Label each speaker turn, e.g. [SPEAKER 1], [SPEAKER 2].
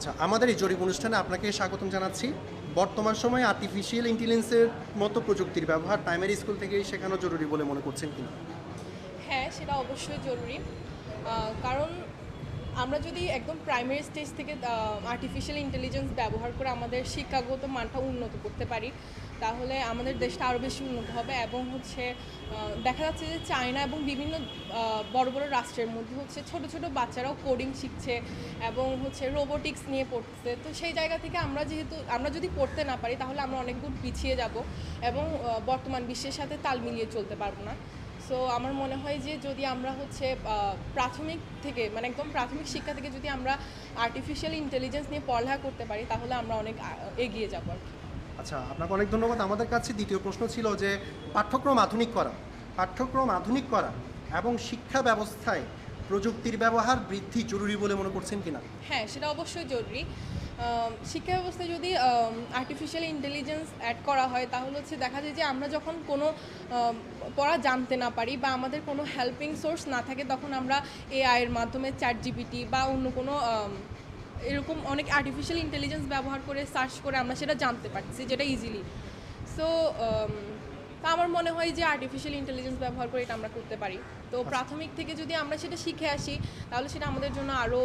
[SPEAKER 1] আচ্ছা, আমাদের এই জরিপ অনুষ্ঠানে আপনাকে স্বাগতম জানাচ্ছি। বর্তমান সময়ে আর্টিফিশিয়াল ইন্টেলিজেন্সের মতো প্রযুক্তির ব্যবহার প্রাইমারি স্কুল থেকেই শেখানো জরুরি বলে মনে করছেন কিনা?
[SPEAKER 2] হ্যাঁ, সেটা অবশ্যই জরুরি। কারণ আমরা যদি একদম প্রাইমারি স্টেজ থেকে আর্টিফিশিয়াল ইন্টেলিজেন্স ব্যবহার করে আমাদের শিক্ষাগত মানটা উন্নত করতে পারি, তাহলে আমাদের দেশটা আরও বেশি উন্নত হবে। এবং দেখা যাচ্ছে যে চায়না এবং বিভিন্ন বড় বড় রাষ্ট্রের মধ্যে ছোট ছোট বাচ্চারাও কোডিং শিখছে এবং রোবোটিক্স নিয়ে পড়ছে। তো সেই জায়গা থেকে আমরা যদি পড়তে না পারি, তাহলে আমরা অনেক দূর পিছিয়ে যাব এবং বর্তমান বিশ্বের সাথে তাল মিলিয়ে চলতে পারবো না। সো আমার মনে হয় যে যদি আমরা প্রাথমিক থেকে মানে একদম প্রাথমিক শিক্ষা থেকে যদি আমরা আর্টিফিশিয়াল ইন্টেলিজেন্স নিয়ে পড়ালেখা করতে পারি, তাহলে আমরা অনেক এগিয়ে যাব আর কি।
[SPEAKER 1] আচ্ছা, আপনাকে অনেক ধন্যবাদ। আমাদের কাছে দ্বিতীয় প্রশ্ন ছিল যে পাঠ্যক্রম আধুনিক করা এবং শিক্ষা ব্যবস্থায় প্রযুক্তির ব্যবহার বৃদ্ধি জরুরি বলে মনে করছেন কিনা?
[SPEAKER 2] হ্যাঁ, সেটা অবশ্যই জরুরি। শিক্ষা ব্যবস্থায় যদি আর্টিফিশিয়াল ইন্টেলিজেন্স অ্যাড করা হয়, তাহলে দেখা যায় যে আমরা যখন কোনো পড়া জানতে না পারি বা আমাদের কোনো হেল্পিং সোর্স না থাকে, তখন আমরা এআইয়ের মাধ্যমে ChatGPT বা অন্য কোনো এরকম অনেক আর্টিফিশিয়াল ইন্টেলিজেন্স ব্যবহার করে সার্চ করে আমরা সেটা জানতে পারছি, যেটা ইজিলি। সো তা আমার মনে হয় যে আর্টিফিশিয়াল ইন্টেলিজেন্স ব্যবহার করে এটা আমরা করতে পারি। তো প্রাথমিক থেকে যদি আমরা সেটা শিখে আসি, তাহলে সেটা আমাদের জন্য আরও